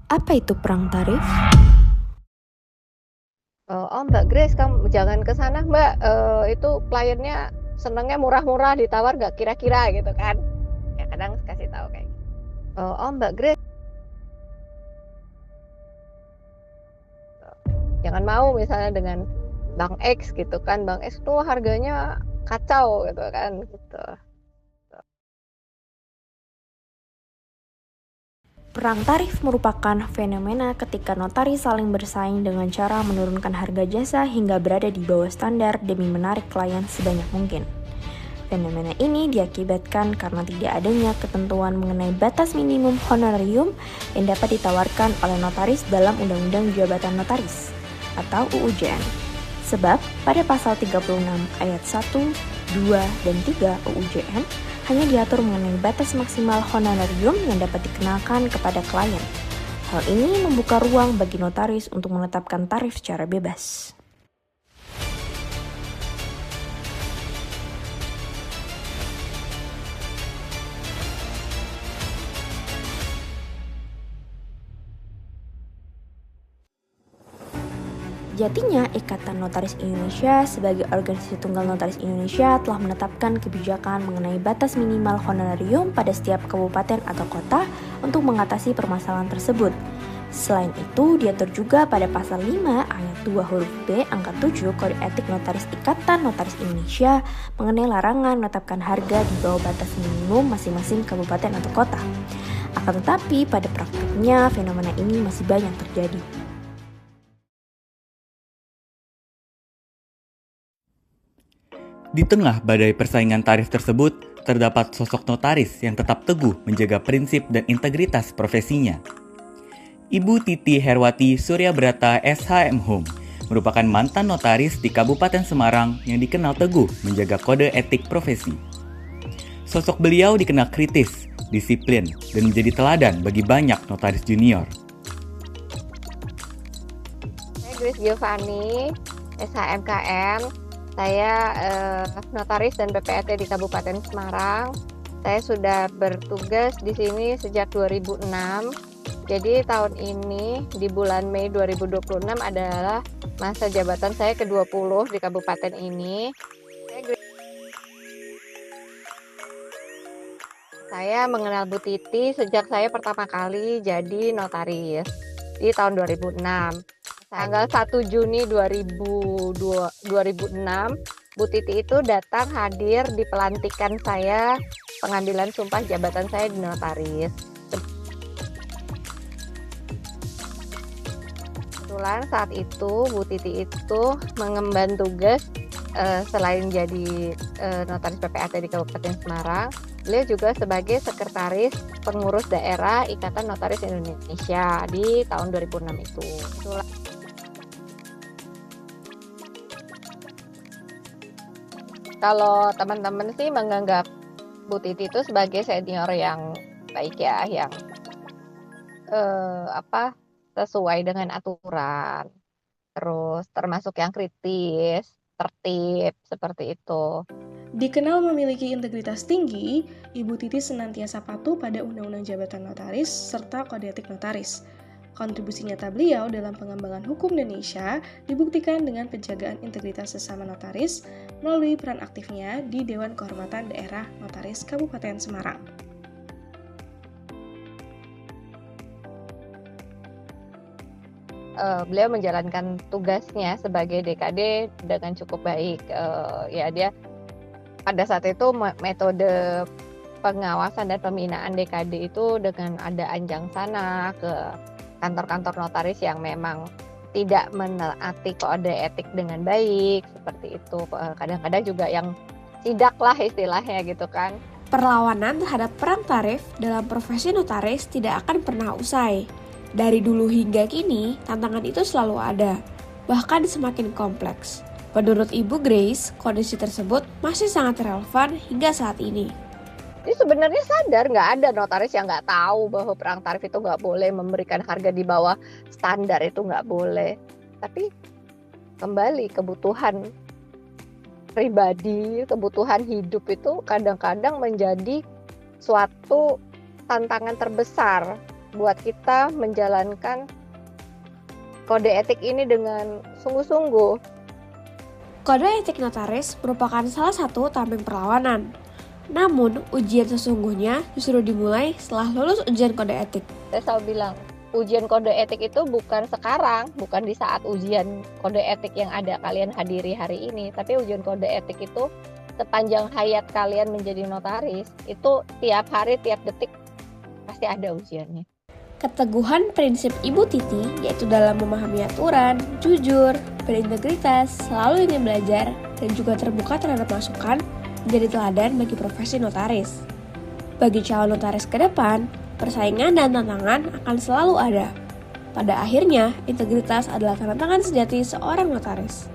Apa itu perang tarif? Oh Mbak Grace, kamu jangan ke sana Mbak, itu kliennya senengnya murah-murah, ditawar nggak kira-kira gitu kan. Ya kadang kasih tahu kayak gitu. Oh Mbak Grace, jangan mau misalnya dengan Bank X gitu kan, Bank X tuh harganya kacau gitu kan gitu. Perang tarif merupakan fenomena ketika notaris saling bersaing dengan cara menurunkan harga jasa hingga berada di bawah standar demi menarik klien sebanyak mungkin. Fenomena ini diakibatkan karena tidak adanya ketentuan mengenai batas minimum honorarium yang dapat ditawarkan oleh notaris dalam Undang-Undang Jabatan Notaris atau UU JN. Sebab pada pasal 36 ayat 1, 2, dan 3 UU JN hanya diatur mengenai batas maksimal honorarium yang dapat dikenakan kepada klien. Hal ini membuka ruang bagi notaris untuk menetapkan tarif secara bebas. Sejatinya, Ikatan Notaris Indonesia sebagai organisasi tunggal notaris Indonesia telah menetapkan kebijakan mengenai batas minimal honorarium pada setiap kabupaten atau kota untuk mengatasi permasalahan tersebut. Selain itu, diatur juga pada pasal 5 ayat 2 huruf B angka 7 Kode Etik Notaris Ikatan Notaris Indonesia mengenai larangan menetapkan harga di bawah batas minimum masing-masing kabupaten atau kota. Akan tetapi, pada praktiknya fenomena ini masih banyak terjadi. Di tengah badai persaingan tarif tersebut, terdapat sosok notaris yang tetap teguh menjaga prinsip dan integritas profesinya. Ibu Titi Herwati Suryabrata SHM Home merupakan mantan notaris di Kabupaten Semarang yang dikenal teguh menjaga kode etik profesi. Sosok beliau dikenal kritis, disiplin, dan menjadi teladan bagi banyak notaris junior. Saya Grace Giovanni, SHMKM. Saya notaris dan PPAT di Kabupaten Semarang. Saya sudah bertugas di sini sejak 2006. Jadi tahun ini di bulan Mei 2026 adalah masa jabatan saya ke-20 di kabupaten ini. Saya mengenal Bu Titi sejak saya pertama kali jadi notaris di tahun 2006. Tanggal 1 Juni 2006, Bu Titi itu datang hadir di pelantikan saya, pengambilan sumpah jabatan saya di notaris. Kebetulan saat itu Bu Titi itu mengemban tugas selain jadi notaris PPAT di Kabupaten Semarang, beliau juga sebagai sekretaris pengurus daerah Ikatan Notaris Indonesia di tahun 2006 itu. Kalau teman-teman sih menganggap Bu Titi itu sebagai senior yang baik ya, yang sesuai dengan aturan, terus termasuk yang kritis, tertib, seperti itu. Dikenal memiliki integritas tinggi, Ibu Titi senantiasa patuh pada Undang-Undang Jabatan Notaris serta Kode Etik Notaris. Kontribusi nyata beliau dalam pengembangan hukum Indonesia dibuktikan dengan penjagaan integritas sesama notaris melalui peran aktifnya di Dewan Kehormatan Daerah Notaris Kabupaten Semarang. Beliau menjalankan tugasnya sebagai DKD dengan cukup baik. Ya dia pada saat itu metode pengawasan dan pembinaan DKD itu dengan ada anjang sana ke kantor-kantor notaris yang memang tidak menaati kode etik dengan baik, seperti itu. Kadang-kadang juga yang sidak lah istilahnya gitu kan. Perlawanan terhadap perang tarif dalam profesi notaris tidak akan pernah usai. Dari dulu hingga kini, tantangan itu selalu ada, bahkan semakin kompleks. Menurut Ibu Grace, kondisi tersebut masih sangat relevan hingga saat ini. Ini sebenarnya sadar nggak ada notaris yang nggak tahu bahwa perang tarif itu nggak boleh, memberikan harga di bawah standar itu nggak boleh. Tapi kembali kebutuhan pribadi, kebutuhan hidup itu kadang-kadang menjadi suatu tantangan terbesar buat kita menjalankan kode etik ini dengan sungguh-sungguh. Kode etik notaris merupakan salah satu tameng perlawanan. Namun, ujian sesungguhnya justru dimulai setelah lulus ujian kode etik. Saya selalu bilang, ujian kode etik itu bukan sekarang, bukan di saat ujian kode etik yang ada kalian hadiri hari ini, tapi ujian kode etik itu sepanjang hayat kalian menjadi notaris, itu tiap hari, tiap detik pasti ada ujiannya. Keteguhan prinsip Ibu Titi yaitu dalam memahami aturan, jujur, berintegritas, selalu ingin belajar, dan juga terbuka terhadap masukan menjadi teladan bagi profesi notaris. Bagi calon notaris ke depan, persaingan dan tantangan akan selalu ada. Pada akhirnya, integritas adalah tantangan sejati seorang notaris.